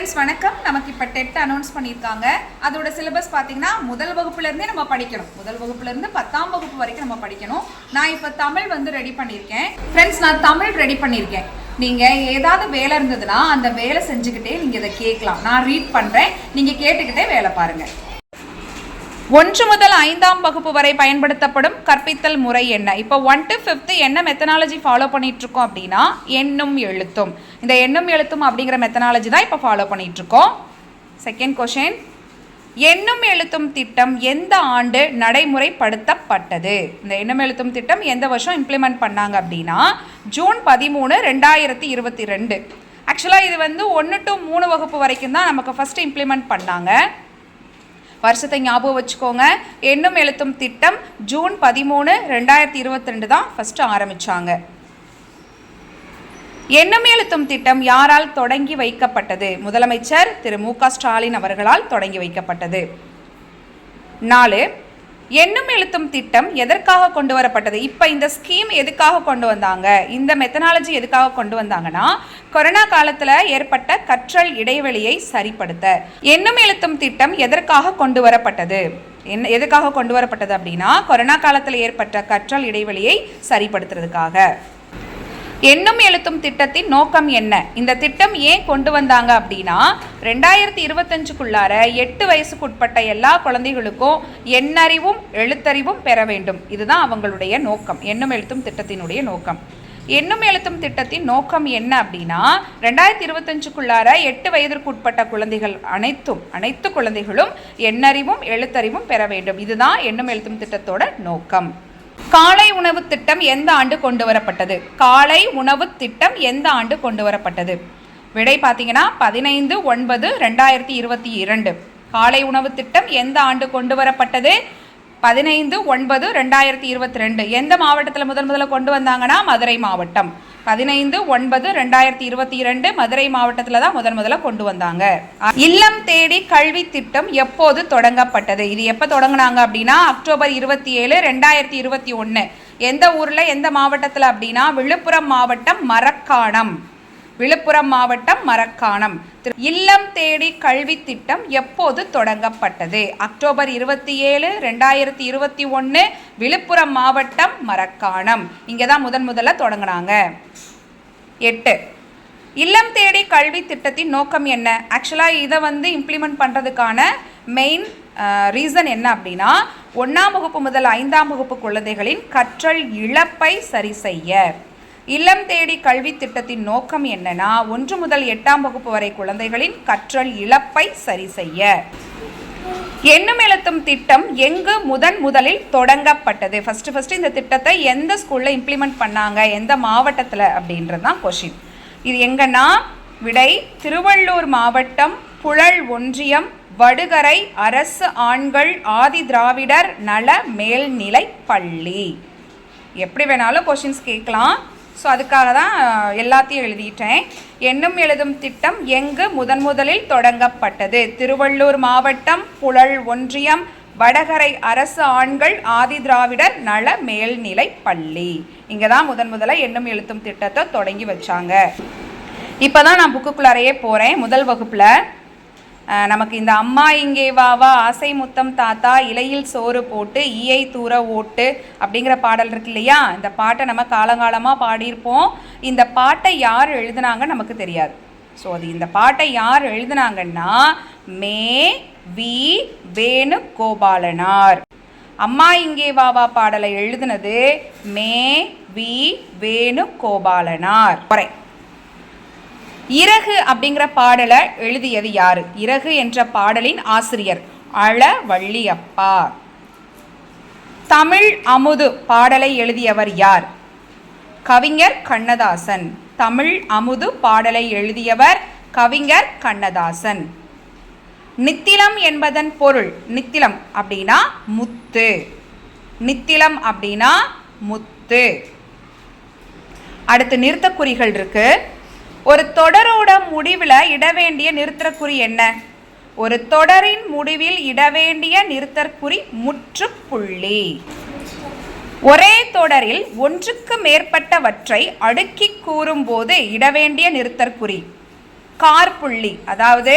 Friends வணக்கம். நமக்கு இப்போ டெட் அனௌன்ஸ் பண்ணியிருக்காங்க. அதோட சிலபஸ் பார்த்தீங்கன்னா முதல் வகுப்புலேருந்தே நம்ம படிக்கணும். முதல் வகுப்புலேருந்து 10ஆம் வகுப்பு வரைக்கும் நம்ம படிக்கணும். நான் இப்போ தமிழ் ரெடி பண்ணியிருக்கேன். ஃப்ரெண்ட்ஸ், நான் தமிழ் ரெடி பண்ணியிருக்கேன். நீங்கள் ஏதாவது வேலை இருந்ததுன்னா அந்த வேலை செஞ்சுக்கிட்டே நீங்கள் இதை கேட்கலாம். நான் ரீட் பண்ணுறேன், நீங்கள் கேட்டுக்கிட்டே வேலை பாருங்கள். 1 முதல் 5ஆம் வகுப்பு வரை பயன்படுத்தப்படும் கற்பித்தல் முறை என்ன? இப்போ 1 to 5th என்ன மெத்தனாலஜி ஃபாலோ பண்ணிகிட்ருக்கோம் அப்படின்னா எண்ணும் எழுத்தும். இந்த எண்ணும் எழுத்தும் அப்படிங்கிற மெத்தனாலஜி தான் இப்போ ஃபாலோ பண்ணிகிட்ருக்கோம். செகண்ட் கொஷின், எண்ணும் எழுத்தும் திட்டம் எந்த ஆண்டு நடைமுறைப்படுத்தப்பட்டது? இந்த எண்ணும் எழுத்தும் திட்டம் எந்த வருஷம் இம்ப்ளிமெண்ட் பண்ணாங்க அப்படின்னா ஜூன் 13, 2022. ஆக்சுவலாக இது 1 to 3 வகுப்பு வரைக்கும் தான் நமக்கு ஃபஸ்ட்டு இம்ப்ளிமெண்ட் பண்ணாங்க. வருஷத்தை ஞாபகம் வச்சுக்கோங்க. எண்ணும் எழுத்தும் திட்டம் ஜூன் 13, 2022 தான் ஃபஸ்ட்டு ஆரம்பித்தாங்க. எண்ணும் எழுத்தும் திட்டம் யாரால் தொடங்கி வைக்கப்பட்டது? முதலமைச்சர் திரு மு.க. ஸ்டாலின் அவர்களால் தொடங்கி வைக்கப்பட்டது. 4, எண்ணும் எழுத்தும் திட்டம் எதற்காக கொண்டு வரப்பட்டது? இப்போ இந்த ஸ்கீம் எதுக்காக கொண்டு வந்தாங்க? இந்த மெத்தனாலஜி எதுக்காக கொண்டு வந்தாங்கன்னா கொரோனா காலத்தில் ஏற்பட்ட கற்றல் இடைவெளியை சரிப்படுத்த. எண்ணும் எழுத்தும் திட்டம் எதற்காக கொண்டு வரப்பட்டது? எதுக்காக கொண்டு வரப்பட்டது அப்படின்னா கொரோனா காலத்தில் ஏற்பட்ட கற்றல் இடைவெளியை சரிப்படுத்துறதுக்காக. எண்ணும் எழுத்தும் திட்டத்தின் நோக்கம் என்ன? இந்த திட்டம் ஏன் கொண்டு வந்தாங்க அப்படின்னா 2025க்குள்ளார 8 வயசுக்குட்பட்ட எல்லா குழந்தைகளுக்கும் எண்ணறிவும் எழுத்தறிவும் பெற வேண்டும். இதுதான் அவங்களுடைய நோக்கம், எண்ணும் எழுத்தும் திட்டத்தினுடைய நோக்கம். எண்ணும் எழுத்தும் திட்டத்தின் நோக்கம் என்ன அப்படின்னா 2025க்குள்ளார 8 வயதிற்குட்பட்ட குழந்தைகள் அனைத்து குழந்தைகளும் எண்ணறிவும் எழுத்தறிவும் பெற வேண்டும். இதுதான் எண்ணும் எழுத்தும் திட்டத்தோட நோக்கம். காலை உணவு திட்டம் எந்த ஆண்டு கொண்டு வரப்பட்டது? காலை உணவு திட்டம் எந்த ஆண்டு கொண்டு வரப்பட்டது? விடை பார்த்தீங்கன்னா 15/9/2022. காலை உணவு திட்டம் எந்த ஆண்டு கொண்டு வரப்பட்டது? 15/9/2022. எந்த மாவட்டத்தில் முதல்ல கொண்டு வந்தாங்கன்னா மதுரை மாவட்டம். 15/9/2022 மதுரை மாவட்டத்தில் தான் முதல்ல கொண்டு வந்தாங்க. இல்லம் தேடி கல்வி திட்டம் எப்போது தொடங்கப்பட்டது? இது எப்போ தொடங்கினாங்க அப்படின்னா அக்டோபர் 27, 2021. எந்த ஊரில் எந்த மாவட்டத்தில் அப்படின்னா விழுப்புரம் மாவட்டம் மரக்காணம். விழுப்புரம் மாவட்டம் மரக்காணம். இல்லம் தேடி கல்வி திட்டம் எப்போது தொடங்கப்பட்டது? அக்டோபர் 27, 2021 விழுப்புரம் மாவட்டம் மரக்காணம். இங்கே தான் முதல்ல தொடங்கினாங்க. 8, இல்லம் தேடி கல்வி திட்டத்தின் நோக்கம் என்ன? ஆக்சுவலாக இதை இம்ப்ளிமெண்ட் பண்ணுறதுக்கான மெயின் ரீசன் என்ன அப்படின்னா 1ஆம் வகுப்பு முதல் 5ஆம் வகுப்பு குழந்தைகளின் கற்றல் இழப்பை சரி செய்ய. இல்லம் தேடி கல்வி திட்டத்தின் நோக்கம் என்னன்னா 1 முதல் 8ஆம் வகுப்பு வரை குழந்தைகளின் கற்றல் இழப்பை சரி செய்ய. எண்ணும் எழுத்தும் திட்டம் எங்கு முதலில் தொடங்கப்பட்டது? ஃபர்ஸ்ட் இந்த திட்டத்தை எந்த ஸ்கூலில் இம்ப்ளிமெண்ட் பண்ணாங்க, எந்த மாவட்டத்தில் அப்படின்றது தான் கொஷின். இது எங்கன்னா விடை திருவள்ளூர் மாவட்டம், புழல் ஒன்றியம், வடுகரை அரசு ஆண்கள் ஆதி திராவிடர் நல மேல்நிலை பள்ளி. எப்படி வேணாலும் கொஷின்ஸ் கேட்கலாம். ஸோ அதுக்காக தான் எல்லாத்தையும் எழுதிட்டேன். எண்ணும் எழுதும் திட்டம் எங்கு முதலில் தொடங்கப்பட்டது? திருவள்ளூர் மாவட்டம், புழல் ஒன்றியம், வடகரை அரசு ஆண்கள் ஆதி திராவிடர் நல மேல்நிலை பள்ளி. இங்கே தான் முதல்ல எண்ணும் எழுத்தும் திட்டத்தை தொடங்கி வச்சாங்க. இப்போ தான் நான் புக்குக்குள்ளாரையே போகிறேன். முதல் வகுப்பில் நமக்கு இந்த அம்மா இங்கே வாவா, ஆசை முத்தம் தாத்தா, இலையில் சோறு போட்டு, ஈயை தூர ஓட்டு அப்படிங்கிற பாடல் இருக்கு இல்லையா? இந்த பாட்டை நம்ம காலங்காலமாக பாடியிருப்போம். இந்த பாட்டை யார் எழுதுனாங்க நமக்கு தெரியாது. ஸோ அது இந்த பாட்டை யார் எழுதுனாங்கன்னா வே. வேணுகோபாலனார். அம்மா இங்கே வாவா பாடலை எழுதுனது வே. வேணுகோபாலனார். இறகு அப்படிங்கிற பாடலை எழுதியது யாரு? இறகு என்ற பாடலின் ஆசிரியர் அளவள்ளியப்பா. தமிழ் அமுது பாடலை எழுதியவர் யார்? கவிஞர் கண்ணதாசன். தமிழ் அமுது பாடலை எழுதியவர் கவிஞர் கண்ணதாசன். நித்திலம் என்பதன் பொருள்? நித்திலம் அப்படின்னா முத்து. நித்திலம் அப்படின்னா முத்து. அடுத்து நிறுத்தக்குறிகள் இருக்கு. ஒரு தொடரோட முடிவில் இட வேண்டிய நிறுத்தற்குறி என்ன? ஒரு தொடரின் முடிவில் இட வேண்டிய நிறுத்தற்குறி முற்றுப்புள்ளி. ஒரே தொடரில் ஒன்றுக்கு மேற்பட்டவற்றை அடுக்கி கூறும்போது இட வேண்டிய நிறுத்தற்குறி கார்புள்ளி, அதாவது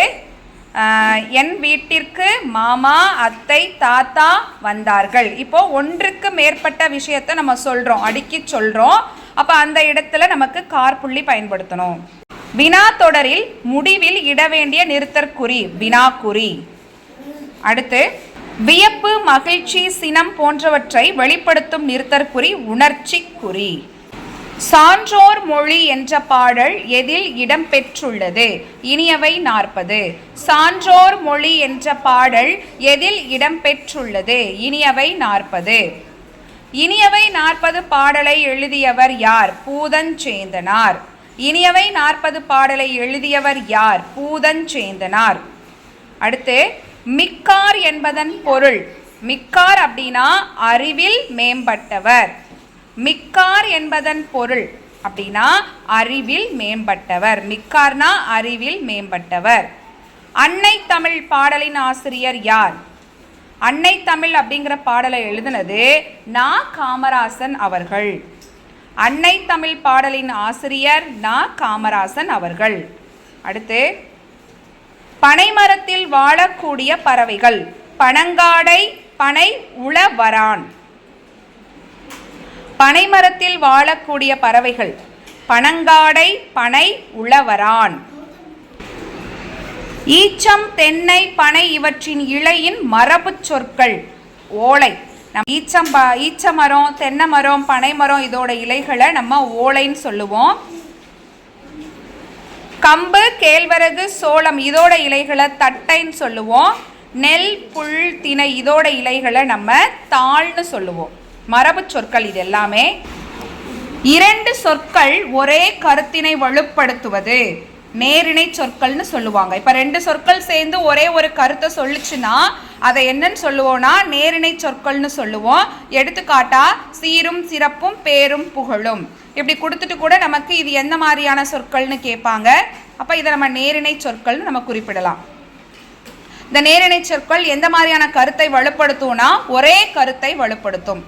என் வீட்டிற்கு மாமா அத்தை தாத்தா வந்தார்கள். இப்போ ஒன்றுக்கு மேற்பட்ட விஷயத்தை நம்ம சொல்கிறோம், அடுக்கி சொல்கிறோம். அப்போ அந்த இடத்துல நமக்கு கார்புள்ளி பயன்படுத்தணும். வினா தொடரில் முடிவில் இட வேண்டிய நிறுத்தற்குறி வினாக்குறி. அடுத்து வியப்பு, மகிழ்ச்சி, சினம் போன்றவற்றை வெளிப்படுத்தும் நிறுத்தற்குறி உணர்ச்சி குறி. சான்றோர் மொழி என்ற பாடல் எதில் இடம்பெற்றுள்ளது? இனியவை 40. சான்றோர் மொழி என்ற பாடல் எதில் இடம்பெற்றுள்ளது? இனியவை 40. இனியவை 40 பாடலை எழுதியவர் யார்? பூதஞ்சேந்தனார். இனியவை 40 பாடலை எழுதியவர் யார்? பூதஞ்சேந்தனார். அடுத்து மிக்கார் என்பதன் பொருள். மிக்கார் அப்படின்னா அறிவில் மேம்பட்டவர். மிக்கார் என்பதன் பொருள் அப்படின்னா அறிவில் மேம்பட்டவர். மிக்கார்னா அறிவில் மேம்பட்டவர். அன்னை தமிழ் பாடலின் ஆசிரியர் யார்? அன்னை தமிழ் அப்படிங்கிற பாடலை எழுதினது நா. காமராசன் அவர்கள். அன்னை தமிழ் பாடலின் ஆசிரியர் நா. காமராசன் அவர்கள். அடுத்து பனைமரத்தில் வாழக்கூடிய பறவைகள். பனங்காடை, பனை உளவரான். பனைமரத்தில் வாழக்கூடிய பறவைகள் பனங்காடை, பனை உளவரான். ஈச்சம், தென்னை, பனை இவற்றின் இலையின் மரபு சொற்கள். ஓலை. ஈச்ச மரம், தென்னை மரம், பனை மரம் இதோட இலைகளை நம்ம ஓலைன்னு சொல்லுவோம். கம்பு, கேழ்வரகு, சோளம் இதோட இலைகளை தட்டைன்னு சொல்லுவோம். நெல், புல், திணை இதோட இலைகளை நம்ம தாள்னு சொல்லுவோம். மரபு சொற்கள் இது எல்லாமே. இரண்டு சொற்கள் ஒரே கருத்தினை வலுப்படுத்துவது நேரிணை சொற்கள்னு சொல்லுவாங்க. இப்போ ரெண்டு சொற்கள் சேர்ந்து ஒரே ஒரு கருத்தை சொல்லுச்சுன்னா அதை என்னன்னு சொல்லுவோம்னா நேரிணை சொற்கள்னு சொல்லுவோம். எடுத்துக்காட்டா சீரும் சிறப்பும் பேரும் புகழும் இப்படி கொடுத்துட்டு கூட நமக்கு இது எந்த மாதிரியான சொற்கள்னு கேட்பாங்க. அப்போ இதை நம்ம நேரிணை சொற்கள்னு நம்ம குறிப்பிடலாம். இந்த நேரிணை சொற்கள் எந்த மாதிரியான கருத்தை வலுப்படுத்தும்னா ஒரே கருத்தை வலுப்படுத்தும்.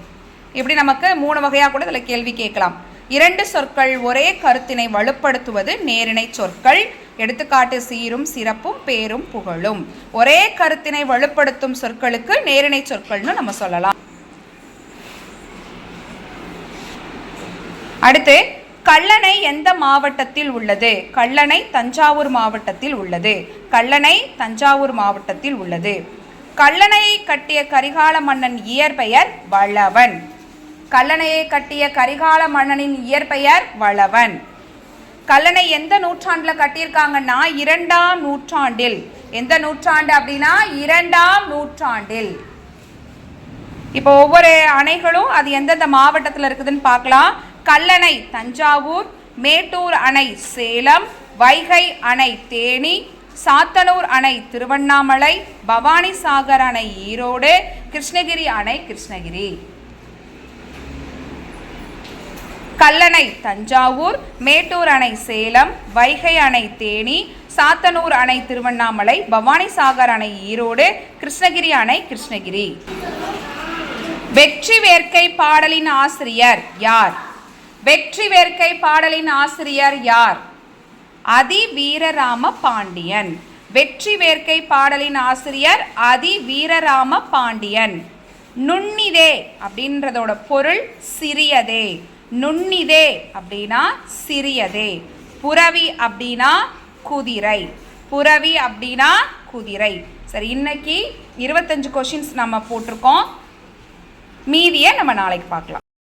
இப்படி நமக்கு 3 வகையாக கூட இதில் கேள்வி கேட்கலாம். இரண்டு சொற்கள் ஒரே கருத்தினை வலுப்படுத்துவது நேரிணை சொற்கள். எடுத்துக்காட்டு சீரும் சிறப்பும் பேரும் புகழும். ஒரே கருத்தினை வலுப்படுத்தும் சொற்களுக்கு நேரிணை சொற்கள்னு நம்ம சொல்லலாம். அடுத்து கல்லணை எந்த மாவட்டத்தில் உள்ளது? கல்லணை தஞ்சாவூர் மாவட்டத்தில் உள்ளது. கல்லணை தஞ்சாவூர் மாவட்டத்தில் உள்ளது. கல்லணையை கட்டிய கரிகால மன்னன் இயற்பெயர் வளவன். கல்லணையை கட்டிய கரிகால மன்னனின் இயற்பெயர் வளவன். கல்லணை எந்த நூற்றாண்டில் கட்டியிருக்காங்கன்னா 2ஆம் நூற்றாண்டில். எந்த நூற்றாண்டு அப்படின்னா 2ஆம் நூற்றாண்டில். இப்போ ஒவ்வொரு அணைகளும் அது எந்தெந்த மாவட்டத்தில் இருக்குதுன்னு பார்க்கலாம். கல்லணை தஞ்சாவூர், மேட்டூர் அணை சேலம், வைகை அணை தேனி, சாத்தனூர் அணை திருவண்ணாமலை, பவானிசாகர் அணை ஈரோடு, கிருஷ்ணகிரி அணை கிருஷ்ணகிரி. கல்லணை தஞ்சாவூர், மேட்டூர் அணை சேலம், வைகை அணை தேனி, சாத்தனூர் அணை திருவண்ணாமலை, பவானிசாகர் அணை ஈரோடு, கிருஷ்ணகிரி அணை கிருஷ்ணகிரி. வெற்றி வேர்க்கை பாடலின் ஆசிரியர் யார்? வெற்றி வேர்க்கை பாடலின் ஆசிரியர் யார்? அதி வீரராம பாண்டியன். வெற்றி வேர்க்கை பாடலின் ஆசிரியர் அதி வீரராம பாண்டியன். நுண்ணிதே அப்படின்றதோட பொருள் சிறியதே. நுண்ணிதே அப்படின்னா சிறியதே. புரவி அப்படின்னா குதிரை. புரவி அப்படின்னா குதிரை. சரி, இன்னைக்கு 25 கொஷின்ஸ் நம்ம போட்டிருக்கோம். மீதியை நம்ம நாளைக்கு பார்க்கலாம்.